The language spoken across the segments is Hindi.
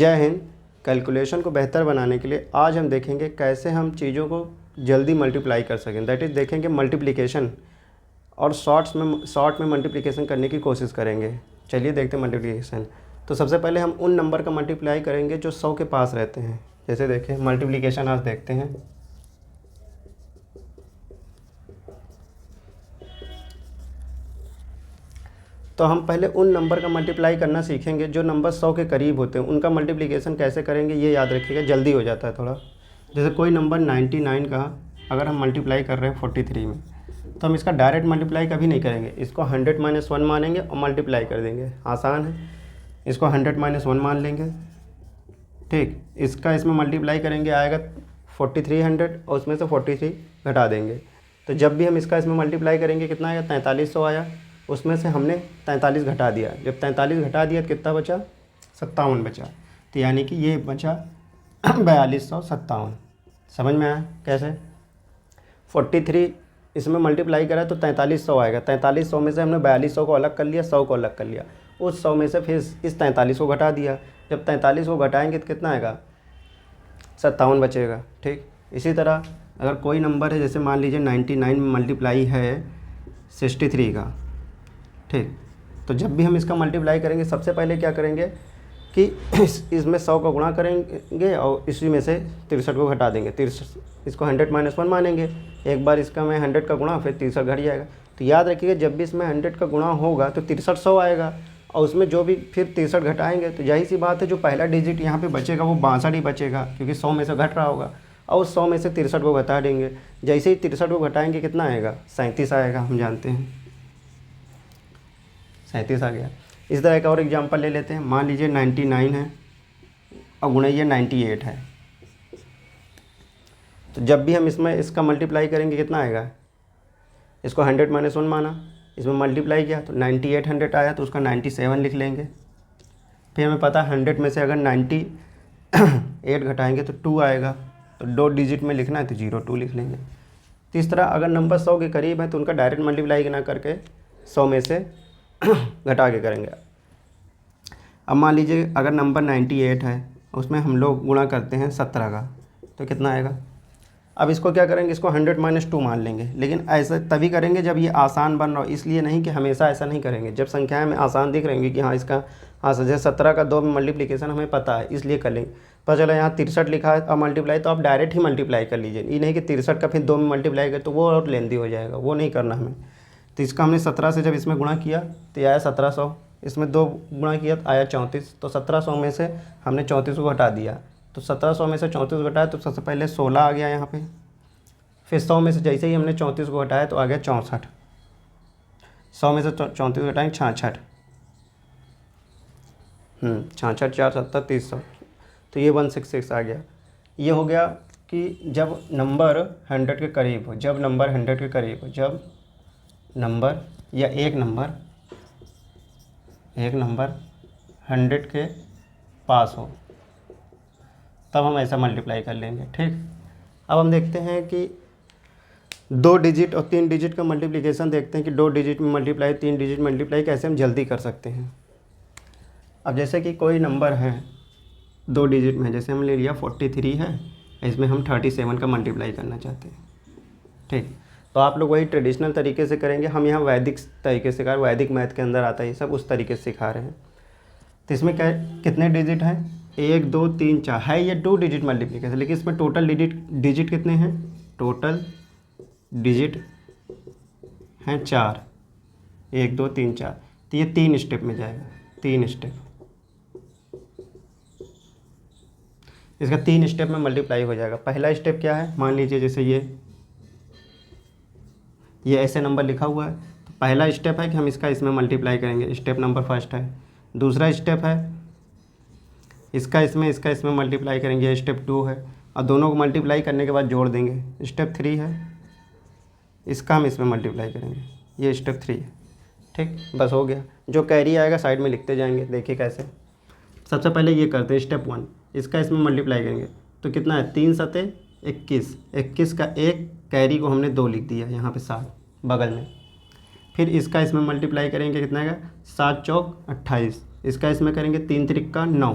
जय हिंद। कैलकुलेशन को बेहतर बनाने के लिए आज हम देखेंगे कैसे हम चीज़ों को जल्दी मल्टीप्लाई कर सकें। दैट इज़ देखेंगे मल्टीप्लिकेशन और शॉर्ट में मल्टीप्लिकेशन करने की कोशिश करेंगे। चलिए देखते हैं मल्टीप्लिकेशन। तो सबसे पहले हम उन नंबर का मल्टीप्लाई करेंगे जो 100 के पास रहते हैं। जैसे देखें मल्टीप्लिकेशन आज देखते हैं। तो हम पहले उन नंबर का मल्टीप्लाई करना सीखेंगे जो नंबर 100 के करीब होते हैं। उनका मल्टीप्लिकेशन कैसे करेंगे ये याद रखिएगा, जल्दी हो जाता है थोड़ा। जैसे कोई नंबर 99 का अगर हम मल्टीप्लाई कर रहे हैं 43 में, तो हम इसका डायरेक्ट मल्टीप्लाई कभी नहीं करेंगे। इसको 100 - 1 मानेंगे और मल्टीप्लाई कर देंगे। आसान है। इसको 100 - 1 मान लेंगे, ठीक। इसका इसमें मल्टीप्लाई करेंगे, आएगा 4300 और उसमें से 43 घटा देंगे। तो जब भी हम इसका इसमें मल्टीप्लाई करेंगे कितना आएगा, 4300 आया। उसमें से हमने 43 घटा दिया। जब 43 घटा दिया तो कितना बचा, 57 बचा। तो यानी कि ये बचा 4257। समझ में आया कैसे। 43 इसमें मल्टीप्लाई करा तो 4300 आएगा। 4300 में से हमने 4200 को अलग कर लिया, 100 को अलग कर लिया। उस 100 में से फिर इस 43 को घटा दिया। जब 43 को घटाएंगे तो कितना आएगा, 57 बचेगा, ठीक। इसी तरह अगर कोई नंबर है, जैसे मान लीजिए 99 में मल्टीप्लाई है 63 का, ठीक। तो जब भी हम इसका मल्टीप्लाई करेंगे सबसे पहले क्या करेंगे कि इसमें 100 का गुणा करेंगे और इसी में से 63 को घटा देंगे। 63 इसको 100 - 1 मानेंगे। एक बार इसका मैं 100 का गुणा, फिर 63 घट जाएगा। तो याद रखिएगा जब भी इसमें 100 का गुणा होगा तो 6300 आएगा और उसमें जो भी फिर 63 घटाएंगे तो यही सी बात है, जो पहला डिजिट यहाँ पे बचेगा वो 62 ही बचेगा, क्योंकि 100 में से घट रहा होगा। और उस 100 में से 63 को घटा देंगे। जैसे ही 63 को घटाएंगे कितना आएगा, 37 आएगा। हम जानते हैं 37 आ गया। इस तरह का और एग्जांपल ले लेते हैं। मान लीजिए 99 है और गुणैया 98 है। तो जब भी हम इसमें इसका मल्टीप्लाई करेंगे कितना आएगा, इसको 100 - 1 माना, इसमें मल्टीप्लाई किया तो 98 100 आया, तो उसका 97 लिख लेंगे। फिर हमें पता है 100 में से अगर 98 घटाएंगे तो 2 आएगा, तो 2 डिजिट में लिखना है तो 02 लिख लेंगे। तो इस तरह अगर नंबर 100 के करीब है तो उनका डायरेक्ट मल्टीप्लाई ना करके 100 में से घटा के करेंगे। अब मान लीजिए अगर नंबर 98 है, उसमें हम लोग गुणा करते हैं 17 का, तो कितना आएगा। अब इसको क्या करेंगे, इसको 100 - 2 मान लेंगे। लेकिन ऐसा तभी करेंगे जब ये आसान बन रहा हो, इसलिए नहीं कि हमेशा ऐसा नहीं करेंगे। जब संख्याएं में आसान दिख रहेंगी कि हाँ इसका जैसे 17 का 2 में मल्टीप्लिकेशन हमें पता है, इसलिए कर लेंगे। पता चला यहाँ 63 लिखा है और मल्टीप्लाई, तो आप डायरेक्ट ही मल्टीप्लाई कर लीजिए। ये नहीं कि 63 का फिर 2 में मल्टीप्लाई कर, तो वो और लेंदी हो जाएगा, वो नहीं करना हमें। तो इसका हमने 17 से जब इसमें गुणा किया तो आया 1700। इसमें 2 गुणा किया तो आया 34। तो 1700 में से हमने 34 को घटा दिया। तो 1700 में से 34 घटाया तो सबसे पहले 16 आ गया यहाँ पे। फिर 100 में से जैसे ही हमने 34 को घटाया तो आ गया 64। 100 में से 34 घटाएंगे 66। 66 4 7 300, तो ये 166 आ गया। ये हो गया कि जब नंबर 100 के करीब हो, जब नंबर 100 के करीब हो, जब नंबर या एक नंबर 100 के पास हो, तब हम ऐसा मल्टीप्लाई कर लेंगे, ठीक। अब हम देखते हैं कि 2 डिजिट और 3 डिजिट का मल्टीप्लिकेशन देखते हैं कि 2 डिजिट में मल्टीप्लाई, 3 डिजिट मल्टीप्लाई कैसे हम जल्दी कर सकते हैं। अब जैसे कि कोई नंबर है 2 डिजिट में, जैसे हम ले लिया 43 है, इसमें हम 37 का मल्टीप्लाई करना चाहते हैं, ठीक। तो आप लोग वही ट्रेडिशनल तरीके से करेंगे। हम यहाँ वैदिक तरीके से सिखा रहे, वैदिक मैथ के अंदर आता है ये सब, उस तरीके से सिखा रहे हैं। तो इसमें क्या कितने डिजिट हैं, 1 2 3 4 है। ये 2 डिजिट मल्टीप्लिकेशन, लेकिन इसमें टोटल डिजिट कितने हैं, टोटल डिजिट हैं 4। 1 2 3 4। तो ये 3 स्टेप में जाएगा, 3 स्टेप। इसका 3 स्टेप में मल्टीप्लाई हो जाएगा। पहला स्टेप क्या है, मान लीजिए जैसे ये ऐसे नंबर लिखा हुआ है, तो पहला स्टेप है कि हम इसका इसमें मल्टीप्लाई करेंगे। स्टेप नंबर फर्स्ट है। दूसरा स्टेप है इसका इसमें मल्टीप्लाई करेंगे, ये स्टेप 2 है। और दोनों को मल्टीप्लाई करने के बाद जोड़ देंगे। स्टेप 3 है, इसका हम इसमें मल्टीप्लाई करेंगे, ये स्टेप 3 है, ठीक। बस हो गया। जो कैरी आएगा साइड में लिखते जाएंगे। देखिए कैसे। सबसे पहले ये करते हैं स्टेप 1, इसका इसमें मल्टीप्लाई करेंगे तो कितना है, 3 सते 21। 21 का एक कैरी को हमने 2 लिख दिया यहाँ पे 7 बगल में। फिर इसका इसमें मल्टीप्लाई करेंगे, कितना आएगा, 7 चौक 28। इसका इसमें करेंगे 3 त्रिक का 9,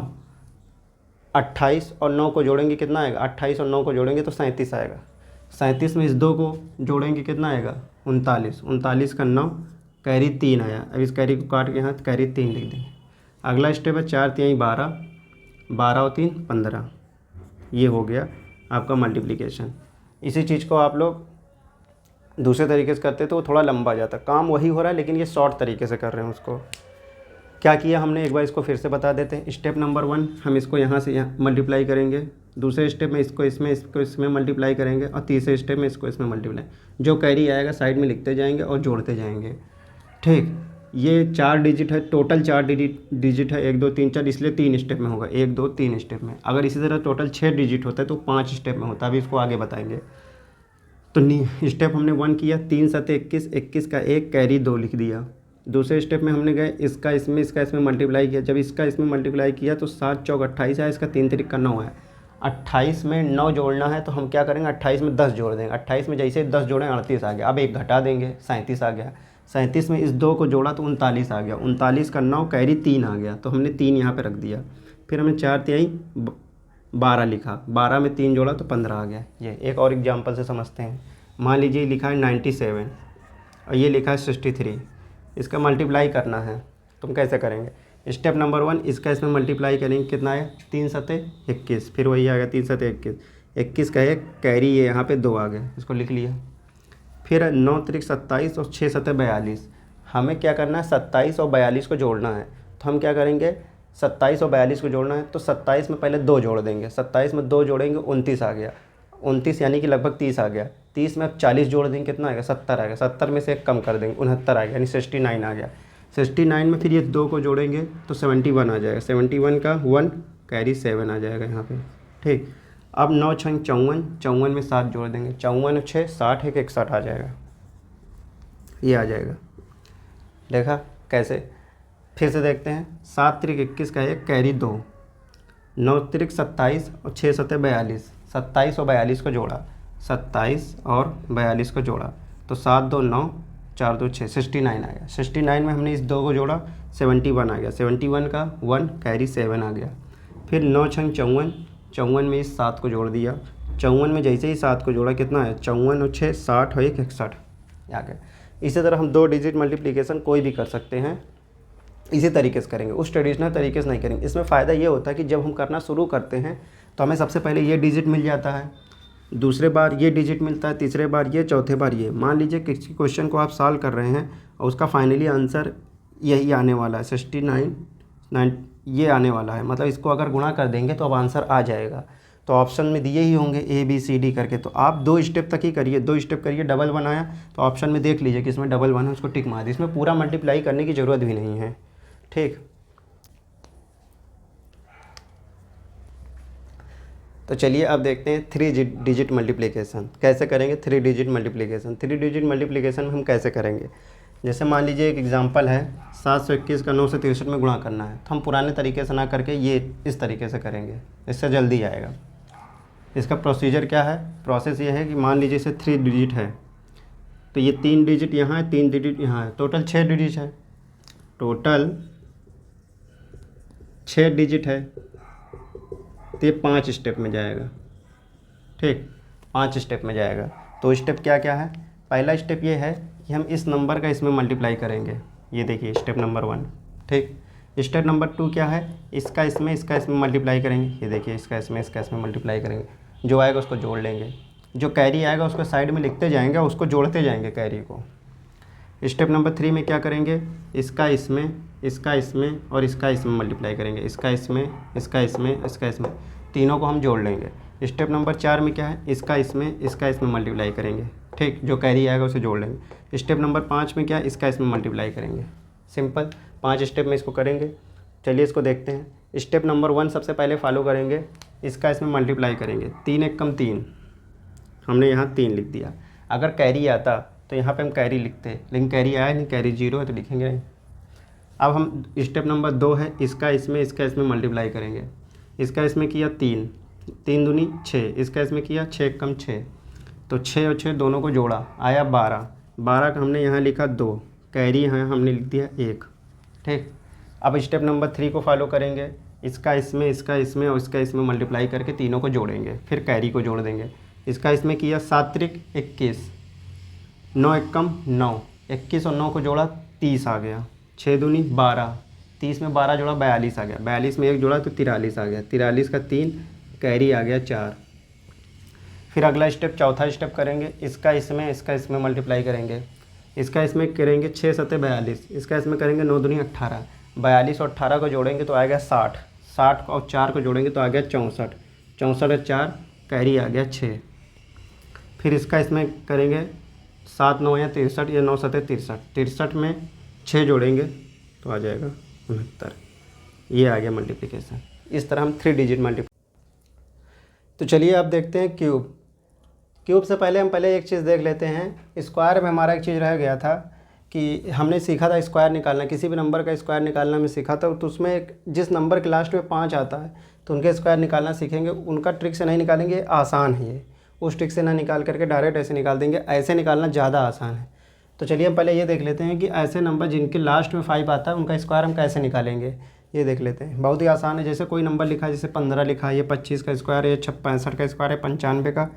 28 और 9 को जोड़ेंगे कितना आएगा, 28 और 9 को जोड़ेंगे तो 37 आएगा। 37 में इस 2 को जोड़ेंगे कितना आएगा, 39। 39 का 9 कैरी 3 आया। अब इस कैरी को काट के यहाँ कैरी 3 लिख देंगे। अगला स्टेप है 4 3 12, 12 और 3 15। ये हो गया आपका मल्टीप्लिकेशन। इसी चीज़ को आप लोग दूसरे तरीके से करते तो वो थोड़ा लंबा जाता। काम वही हो रहा है लेकिन ये शॉर्ट तरीके से कर रहे हैं। उसको क्या किया हमने, एक बार इसको फिर से बता देते हैं। स्टेप नंबर 1 हम इसको यहाँ से यहाँ मल्टीप्लाई करेंगे, दूसरे स्टेप में इसको इसमें मल्टीप्लाई करेंगे, और तीसरे स्टेप में इसको इसमें मल्टीप्लाई। जो कैरी आएगा साइड में लिखते जाएंगे और जोड़ते जाएंगे। ठीक, ये 4 डिजिट है, टोटल 4 डिजिट है, 1 2 3 4, इसलिए 3 स्टेप में होगा, 1 2 3 स्टेप में। अगर इसी तरह टोटल 6 डिजिट होता है तो 5 स्टेप में होता है। अभी इसको आगे बताएंगे। तो स्टेप हमने 1 किया, 3 7 21, 21 का 1 कैरी 2 लिख दिया। दूसरे स्टेप में हमने गए इसका इसमें मल्टीप्लाई किया। जब इसका इसमें मल्टीप्लाई किया तो 7 चौक 28 है, इसका 3 3 का 9 है। 28 में 9 जोड़ना है तो हम क्या करेंगे, 28 में 10 जोड़ देंगे। 28 में जैसे 10 जोड़ें 38 आ गया। अब एक घटा देंगे, 37 आ गया। 37 में इस 2 को जोड़ा तो 39 आ गया। 39 का 9 कैरी 3 आ गया, तो हमने 3 यहाँ पे रख दिया। फिर हमने 4 3 12 लिखा, 12 में 3 जोड़ा तो 15 आ गया। ये एक और एग्जाम्पल से समझते हैं। मान लीजिए लिखा है 97 और ये लिखा है 63। इसका मल्टीप्लाई करना है, तुम कैसे करेंगे। स्टेप नंबर 1 इसका इसमें मल्टीप्लाई करेंगे, कितना आया, 3 7 21, फिर वही आ गया 3 7 21। 21 का 1 कैरी, ये यहाँ पे 2 आ गए, इसको लिख लिया। फिर 9 3 27 और 6 7 42। हमें क्या करना है, 27 और 42 को जोड़ना है। तो हम क्या करेंगे, 27 और 42 को जोड़ना है तो 27 में पहले 2 जोड़ देंगे। 27 में 2 जोड़ेंगे 29 आ गया। 29 यानी कि लगभग 30 आ गया। 30 में अब 40 जोड़ देंगे, कितना आएगा, 70 आएगा। 70 में से 1 कम कर देंगे, 69 आ गया, यानी 69 आ गया। 69 में फिर ये 2 को जोड़ेंगे तो 71 आ जाएगा। 71 का 1 कैरी 7 आ जाएगा यहाँ पे। ठीक, अब 9 6 54, 54 में 7 जोड़ देंगे। 54 6 60 है, 61 आ जाएगा। ये आ जाएगा। देखा कैसे, फिर से देखते हैं। 7 3 21 का 1 कैरी 2, 9 3 27 और 6 7 42। 27 और 42 को जोड़ा, 27 और 42 को जोड़ा तो 7 2 9 4 2 6, 69 आ गया। 69 में हमने इस 2 को जोड़ा, 71 आ गया। 71 का 1 कैरी 7 आ गया। फिर 9 6 54, 54 में इस 7 को जोड़ दिया। 54 में जैसे ही 7 को जोड़ा, कितना है, 54 और 6 60 और 1 61 आ गया। इसी तरह हम 2 डिजिट मल्टीप्लिकेशन कोई भी कर सकते हैं, इसी तरीके से करेंगे, उस ट्रेडिशनल तरीके से नहीं करेंगे। इसमें फ़ायदा ये होता है कि जब हम करना शुरू करते हैं तो हमें सबसे पहले ये डिजिट मिल जाता है, दूसरे बार ये डिजिट मिलता है, तीसरे बार ये, चौथे बार ये। मान लीजिए किसी क्वेश्चन को आप सॉल्व कर रहे हैं और उसका फाइनली आंसर यही आने वाला है, 69 ये आने वाला है। मतलब इसको अगर गुणा कर देंगे तो अब आंसर आ जाएगा। तो ऑप्शन में दिए ही होंगे ABCD करके, तो आप 2 स्टेप तक ही करिए। 2 स्टेप करिए, डबल 1 आया तो ऑप्शन में देख लीजिए कि इसमें डबल 1 है, उसको टिक मार दीजिए। इसमें पूरा मल्टीप्लाई करने की ज़रूरत भी नहीं है। ठीक, तो चलिए अब देखते हैं 3 डिजिट मल्टीप्लिकेशन कैसे करेंगे। 3 डिजिट मल्टीप्लिकेशन 3 डिजिट मल्टीप्लिकेशन में हम कैसे करेंगे। जैसे मान लीजिए एक एग्जांपल है, 721 का 9 से 63 में गुणा करना है, तो हम पुराने तरीके से ना करके ये इस तरीके से करेंगे, इससे जल्दी आएगा। इसका प्रोसीजर क्या है, प्रोसेस ये है कि मान लीजिए इसे 3 डिजिट है तो ये 3 डिजिट यहाँ है, 3 डिजिट यहाँ है, टोटल 6 डिजिट है। टोटल 6 डिजिट है तो ये 5 स्टेप में जाएगा। ठीक, 5 स्टेप में जाएगा। तो स्टेप क्या क्या है, पहला स्टेप ये है कि हम इस नंबर का इसमें मल्टीप्लाई करेंगे। ये देखिए स्टेप नंबर 1। ठीक, स्टेप नंबर 2 क्या है, इसका इसमें मल्टीप्लाई करेंगे। ये देखिए इसका इसमें मल्टीप्लाई करेंगे, जो आएगा उसको जोड़ लेंगे। जो कैरी आएगा उसको साइड में लिखते जाएंगे, उसको जोड़ते जाएंगे कैरी को। स्टेप नंबर 3 में क्या करेंगे, इसका इसमें और इसका इसमें मल्टीप्लाई करेंगे। इसका इसमें तीनों को हम जोड़ लेंगे। स्टेप नंबर 4 में क्या है, इसका इसमें मल्टीप्लाई करेंगे। ठीक, जो कैरी आएगा उसे जोड़ लेंगे। स्टेप नंबर 5 में क्या है, इसका इसमें मल्टीप्लाई करेंगे। सिंपल 5 स्टेप में इसको करेंगे। चलिए इसको देखते हैं। स्टेप नंबर 1 सबसे पहले फॉलो करेंगे, इसका इसमें मल्टीप्लाई करेंगे। 3 1 कम 3, हमने यहाँ 3 लिख दिया। अगर कैरी आता तो यहाँ पे हम कैरी लिखते, लेकिन कैरी आया नहीं, कैरी 0 है तो लिखेंगे नहीं। अब हम स्टेप नंबर 2 है, इसका इसमें मल्टीप्लाई करेंगे। इसका इसमें किया 3 3 दूनी 6, इसका इसमें किया 6 कम 6, तो 6 और 6 दोनों को जोड़ा, आया 12। 12 का हमने यहाँ लिखा 2, कैरी यहाँ हमने लिख दिया 1। ठीक, अब स्टेप नंबर 3 को फॉलो करेंगे। इसका इसमें और इसका इसमें मल्टीप्लाई करके तीनों को जोड़ेंगे, फिर कैरी को जोड़ देंगे। इसका इसमें किया 7 त्रिक 21, 9 एकम 9, 21 और 9 को जोड़ा 30 आ गया, 6 दूनी 12, 30 में 12 जोड़ा 42 आ गया, 42 में 1 जोड़ा तो 43 आ गया, 43 का 3, कैरी आ गया 4। फिर अगला स्टेप, चौथा स्टेप करेंगे, इसका इसमें मल्टीप्लाई करेंगे, इसका इसमें करेंगे 6 सत्ते 42, इसका इसमें करेंगे 9 दूनी 18, 42 और 18 को जोड़ेंगे तो आएगा 60, 60 और 4 को जोड़ेंगे तो आ गया 64, 64 और 4 कैरी आ गया 6। फिर इसका इसमें करेंगे 7 9 या 63 या 9 सत्ते 63, 63 में 6 जोड़ेंगे तो आ जाएगा 69। ये आ गया मल्टीप्लिकेशन। इस तरह हम 3 डिजिट तो चलिए अब देखते हैं क्यूब। क्यूब से पहले हम एक चीज़ देख लेते हैं। स्क्वायर में हमारा एक चीज़ रह गया था कि हमने सीखा था स्क्वायर निकालना, किसी भी नंबर का स्क्वायर निकालना में सीखा था। तो उसमें एक जिस नंबर के लास्ट में 5 आता है तो उनके स्क्वायर निकालना सीखेंगे। उनका ट्रिक से नहीं निकालेंगे, आसान है ये, उस ट्रिक से ना निकाल करके डायरेक्ट ऐसे निकाल देंगे, ऐसे निकालना ज़्यादा आसान है। तो चलिए हम पहले ये देख लेते हैं कि ऐसे नंबर जिनके लास्ट में 5 आता है उनका स्क्वायर हम कैसे निकालेंगे, ये देख लेते हैं। बहुत ही आसान है। जैसे कोई नंबर लिखा है, जैसे 15 लिखा है, ये 25 का स्क्वायर है, ये 65 का स्क्वायर है, 95 का,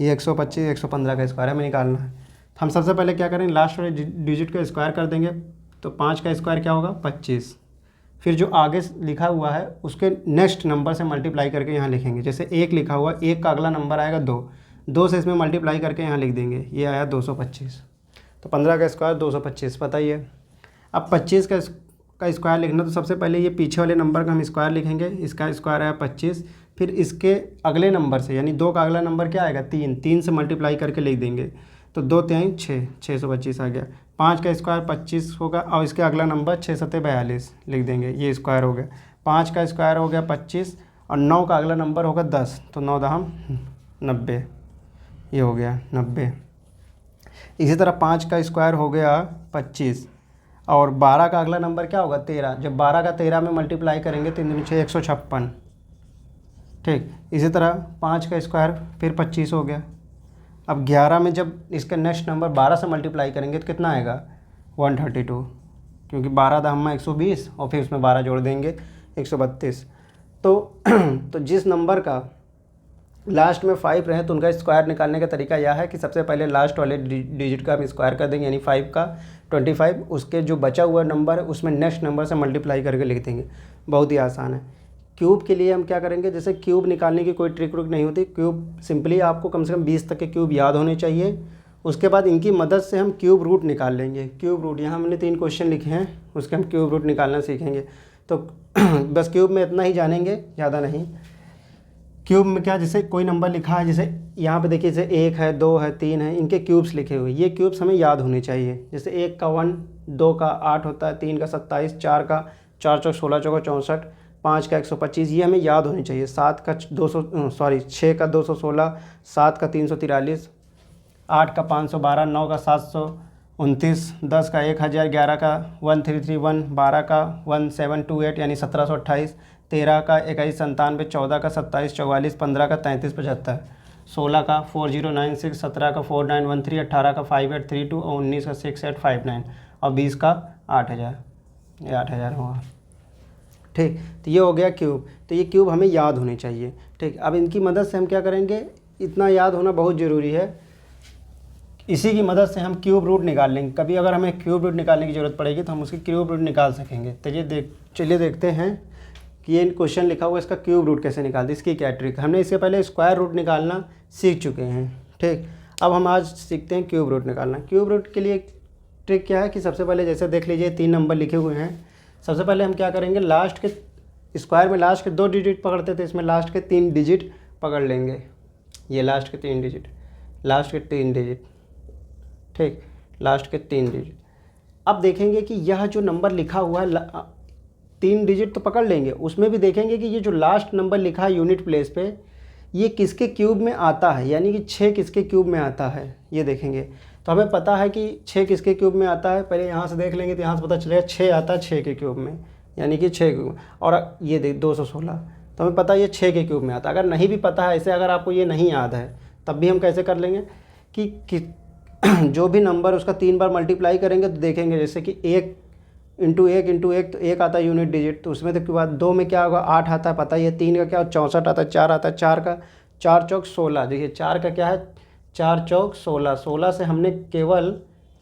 ये 125 115 का स्क्वायर हमें निकालना है। तो हम सबसे पहले क्या करेंगे, लास्ट वाले डिजिट का स्क्वायर कर देंगे। तो 5 का स्क्वायर क्या होगा 25। फिर जो आगे लिखा हुआ है उसके नेक्स्ट नंबर से मल्टीप्लाई करके यहाँ लिखेंगे। जैसे 1 लिखा हुआ, 1 का अगला नंबर आएगा 2, 2 से इसमें मल्टीप्लाई करके यहाँ लिख देंगे, ये आया 225। तो 15 का स्क्वायर 225 पता ही है। अब 25 का स्क्वायर लिखना, तो सबसे पहले ये पीछे वाले नंबर का हम स्क्वायर लिखेंगे। इसका स्क्वायर आया 25, फिर इसके अगले नंबर से यानी 2 का अगला नंबर क्या आएगा 3, 3 से मल्टीप्लाई करके लिख देंगे। तो 2 3 6, 625 आ गया। 5 का स्क्वायर 25 होगा और इसके अगला नंबर 6 7 42 लिख देंगे, ये स्क्वायर हो गया। 5 का स्क्वायर हो गया 25 और 9 का अगला नंबर होगा 10, तो 9 दहम 90, ये हो गया 90। इसी तरह 5 का स्क्वायर हो गया 25 और 12 का अगला नंबर क्या होगा 13। जब 12 का 13 में मल्टीप्लाई करेंगे 3 दूनी 6 156, ठीक। इसी तरह 5 का स्क्वायर फिर 25 हो गया। अब 11 में जब इसका नेक्स्ट नंबर 12 से मल्टीप्लाई करेंगे तो कितना आएगा 132, क्योंकि 12 दहम 120 और फिर उसमें 12 जोड़ देंगे 132। तो जिस नंबर का लास्ट में 5 रहे तो उनका स्क्वायर निकालने का तरीका यह है कि सबसे पहले लास्ट वाले डिजिट का हम स्क्वायर कर देंगे, यानी 5 का 25, उसके जो बचा हुआ नंबर है उसमें नेक्स्ट नंबर से मल्टीप्लाई करके लिख देंगे। बहुत ही आसान है। क्यूब के लिए हम क्या करेंगे, जैसे क्यूब निकालने की कोई ट्रिक नहीं होती। क्यूब सिंपली आपको कम से कम 20 तक के क्यूब याद होने चाहिए। उसके बाद इनकी मदद से हम क्यूब रूट निकाल लेंगे। क्यूब रूट, यहाँ हमने 3 क्वेश्चन लिखे हैं, उसके हम क्यूब रूट निकालना सीखेंगे। तो बस क्यूब में इतना ही जानेंगे, ज़्यादा नहीं। क्यूब में क्या, जैसे कोई नंबर लिखा है, जैसे यहाँ पे देखिए जैसे 1 है 2 है 3 है, इनके क्यूब्स लिखे हुए, ये क्यूब्स हमें याद होने चाहिए। जैसे 1 का 1, 2 का 8 होता है, 3 का 27, 4 का 4 चौक 16 चौका 64, 5 का 125, ये हमें याद होनी चाहिए। 6 का 216, 7 का 343, 8 का 512, 9 का 729, 10 का 1000, 11 का 1331, 12 का 1728 यानी 1728, 13 का 2197, 14 का 2744, 15 का 3375, 16 का 4096, 17 का 4913, 18 का 5832 और 19 का 6859 और 20 का 8000, ये 8000 होगा, ठीक। तो ये हो गया क्यूब। तो ये क्यूब हमें याद होने चाहिए, ठीक। अब इनकी मदद से हम क्या करेंगे, इतना याद होना बहुत ज़रूरी है। इसी की मदद से हम क्यूब रूट निकाल लेंगे। कभी अगर हमें क्यूब रूट निकालने की ज़रूरत पड़ेगी तो हम उसकी क्यूब रूट निकाल सकेंगे। तो ये चलिए देखते हैं कि ये क्वेश्चन लिखा हुआ है, इसका क्यूब रूट कैसे निकालते हैं, इसकी क्या ट्रिक। हमने इससे पहले स्क्वायर रूट निकालना सीख चुके हैं, ठीक। अब हम आज सीखते हैं क्यूब रूट निकालना। क्यूब रूट के लिए ट्रिक क्या है कि सबसे पहले जैसे देख लीजिए 3 नंबर लिखे हुए हैं। सबसे पहले हम क्या करेंगे, लास्ट के स्क्वायर में लास्ट के 2 डिजिट पकड़ते थे, इसमें लास्ट के 3 डिजिट पकड़ लेंगे। ये लास्ट के 3 डिजिट, लास्ट के 3 डिजिट, ठीक, लास्ट के 3 डिजिट। अब देखेंगे कि यह जो नंबर लिखा हुआ है 3 डिजिट तो पकड़ लेंगे, उसमें भी देखेंगे कि ये जो लास्ट नंबर लिखा है यूनिट प्लेस पे, ये किसके क्यूब में आता है, यानी कि 6 किसके क्यूब में आता है, ये देखेंगे। तो हमें पता है कि 6 किसके क्यूब में आता है, पहले यहाँ से देख लेंगे तो यहाँ से पता चलेगा 6 आता है 6 के क्यूब में, यानी कि 6 क्यूब। और ये देख 216, तो हमें पता है ये 6 के क्यूब में आता है। अगर नहीं भी पता है, ऐसे अगर आपको ये नहीं याद है तब भी हम कैसे कर लेंगे कि जो भी नंबर उसका 3 बार मल्टीप्लाई करेंगे तो देखेंगे जैसे कि 1 इंटू एक तो एक आता है यूनिट डिजिट, तो उसमें तो के बाद 2 में क्या होगा 8 आता है, पता ही है। 3 का क्या 64 आता है, 4 आता है, 4 का 4 चौक 16। देखिए 4 का क्या है 4 चौक 16, 16 से हमने केवल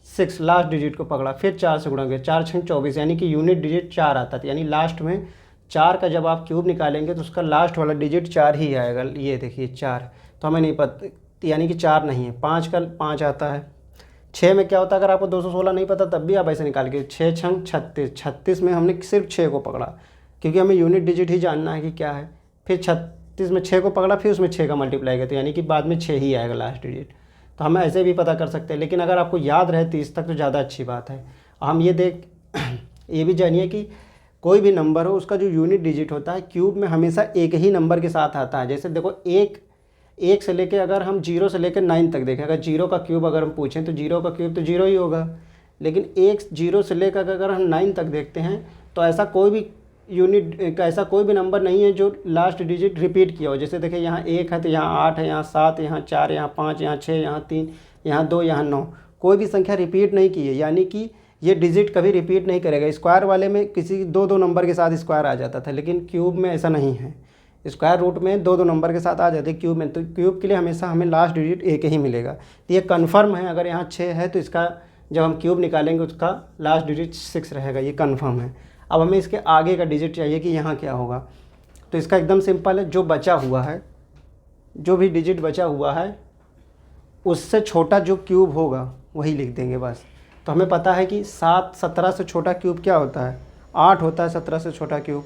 6 लास्ट डिजिट को पकड़ा, फिर 4 से गुणा किया, 4 6 24, यानी कि यूनिट डिजिट 4 आता था। यानी लास्ट में 4 का जब आप क्यूब निकालेंगे तो उसका लास्ट वाला डिजिट 4 ही आएगा। ये देखिए 4, तो हमें नहीं पता, यानी कि 4 नहीं है। 5 का 5 आता है। 6 में क्या होता है, अगर आपको 216 नहीं पता तब भी आप ऐसे निकाल के 6 छंग 36, 36 में हमने सिर्फ 6 को पकड़ा, क्योंकि हमें यूनिट डिजिट ही जानना है कि क्या है। फिर 36 में 6 को पकड़ा, फिर उसमें 6 का मल्टीप्लाई किया, तो यानी कि बाद में 6 ही आएगा लास्ट डिजिट। तो हम ऐसे भी पता कर सकते हैं, लेकिन अगर आपको याद रहे 30 तक तो ज़्यादा अच्छी बात है। हम ये भी जानिए कि कोई भी नंबर हो उसका जो यूनिट डिजिट होता है क्यूब में हमेशा एक ही नंबर के साथ आता है। जैसे देखो एक से लेके अगर हम 0 से लेकर 9 तक देखें, अगर 0 का क्यूब अगर हम पूछें तो 0 का क्यूब तो 0 ही होगा। लेकिन 0 से लेकर अगर हम 9 तक देखते हैं तो ऐसा कोई भी ऐसा कोई भी नंबर नहीं है जो लास्ट डिजिट रिपीट किया हो। जैसे देखिए यहाँ 1 है तो यहाँ 8 है, यहाँ 7, यहाँ 4, यहाँ 5, यहाँ 6, यहाँ 3, यहाँ 2, यहाँ 9, कोई भी संख्या रिपीट नहीं की है, यानी कि ये डिजिट कभी रिपीट नहीं करेगा। स्क्वायर वाले में किसी 2 नंबर के साथ स्क्वायर आ जाता था, लेकिन क्यूब में ऐसा नहीं है। स्क्वायर रूट में 2 नंबर के साथ आ जाते क्यूब में, तो क्यूब के लिए हमेशा हमें लास्ट डिजिट एक ही मिलेगा। तो ये कन्फर्म है, अगर यहाँ 6 है तो इसका जब हम क्यूब निकालेंगे उसका लास्ट डिजिट 6 रहेगा, ये कन्फर्म है। अब हमें इसके आगे का डिजिट चाहिए कि यहाँ क्या होगा, तो इसका एकदम सिंपल है, जो बचा हुआ है, जो भी डिजिट बचा हुआ है उससे छोटा जो क्यूब होगा वही लिख देंगे बस। तो हमें पता है कि 17 से छोटा क्यूब क्या होता है, 8 होता है 17 से छोटा क्यूब।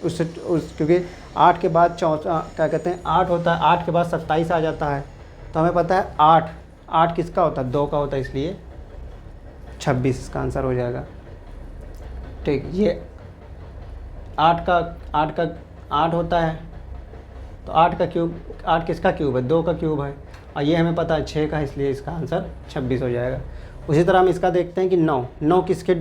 क्योंकि 8 के बाद क्या कहते हैं 8 होता है, 8 के बाद 27 आ जाता है, तो हमें पता है 8 किसका होता है 2 का होता है, इसलिए 26 इसका आंसर हो जाएगा। ठीक, ये 8 होता है, तो 8 का क्यूब, 8 किसका क्यूब है 2 का क्यूब है, और ये हमें पता है 6 का, इसलिए इसका आंसर 26 हो जाएगा। उसी तरह हम इसका देखते हैं कि 9 किसके,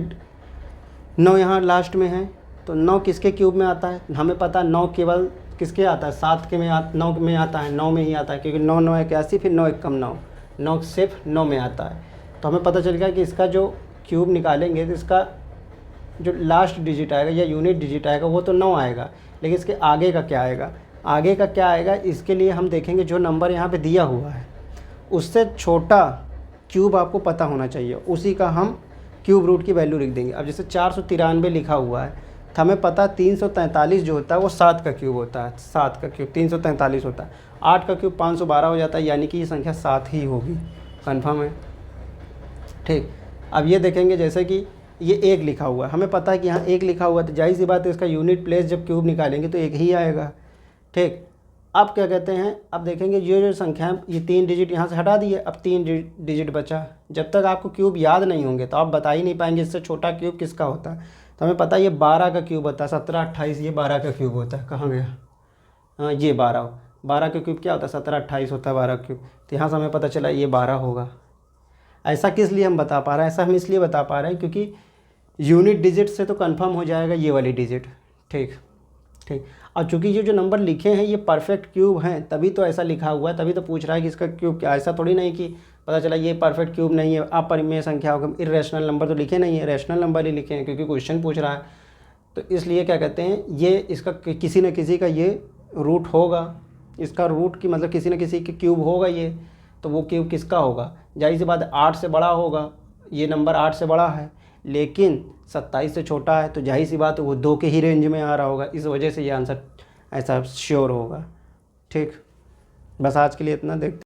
9 यहाँ लास्ट में है, तो 9 किसके क्यूब में आता है, हमें पता है 9 केवल किसके आता है 7 के में 9 में आता है, 9 में ही आता है, क्योंकि 9 9 81, फिर 9 1 कम 9 सिर्फ 9 में आता है। तो हमें पता चल गया कि इसका जो क्यूब निकालेंगे तो इसका जो लास्ट डिजिट आएगा या यूनिट डिजिट आएगा वो तो 9 आएगा, लेकिन इसके आगे का क्या आएगा, इसके लिए हम देखेंगे जो नंबर यहाँ पे दिया हुआ है उससे छोटा क्यूब आपको पता होना चाहिए, उसी का हम क्यूब रूट की वैल्यू लिख देंगे। अब जैसे 493 लिखा हुआ है तो हमें पता 343 जो होता है वो 7 का क्यूब होता है, 7 का क्यूब 343 होता है। 8 का क्यूब 512 हो जाता है, यानी कि ये संख्या 7 ही होगी, कन्फर्म है। ठीक, अब ये देखेंगे जैसे कि ये 1 लिखा हुआ है, हमें पता है कि यहाँ 1 लिखा हुआ है, तो जाहिर सी बात है इसका यूनिट प्लेस जब क्यूब निकालेंगे तो 1 ही आएगा। ठीक, अब क्या कहते हैं, अब देखेंगे ये जो संख्या ये 3 डिजिट यहाँ से हटा दिए, अब 3 डिजिट बचा। जब तक आपको क्यूब याद नहीं होंगे तो आप बता ही नहीं पाएंगे इससे छोटा क्यूब किसका होता है। तो हमें पता है ये 12 का क्यूब होता है, 17 28 ये 12 का क्यूब होता है, कहाँ गया, हाँ ये 12 का क्यूब क्या होता है 17 28 होता है 12 का क्यूब, तो यहाँ से हमें पता चला ये 12 होगा। ऐसा किस लिए हम बता पा रहे हैं, ऐसा हम इसलिए बता पा रहे हैं क्योंकि यूनिट डिजिट से तो कंफर्म हो जाएगा ये वाली डिजिट। ठीक, और चूंकि ये जो नंबर लिखे हैं ये परफेक्ट क्यूब हैं, तभी तो ऐसा लिखा हुआ है, तभी तो पूछ रहा है कि इसका क्यूब क्या। ऐसा थोड़ी नहीं कि पता चला ये परफेक्ट क्यूब नहीं है, अपरिमेय संख्या होगा, इरेशनल नंबर तो लिखे नहीं है, रैशनल नंबर ही लिखे हैं क्योंकि क्वेश्चन पूछ रहा है। तो इसलिए क्या कहते हैं ये इसका किसी न किसी का ये रूट होगा, इसका रूट की मतलब किसी न किसी के क्यूब होगा ये, तो वो क्यूब किसका होगा, जाहिर सी बात 8 से बड़ा होगा, ये नंबर 8 से बड़ा है लेकिन 27 से छोटा है, तो जाहिर सी बात है वो 2 के ही रेंज में आ रहा होगा, इस वजह से ये आंसर ऐसा श्योर होगा। ठीक, बस आज के लिए इतना देखते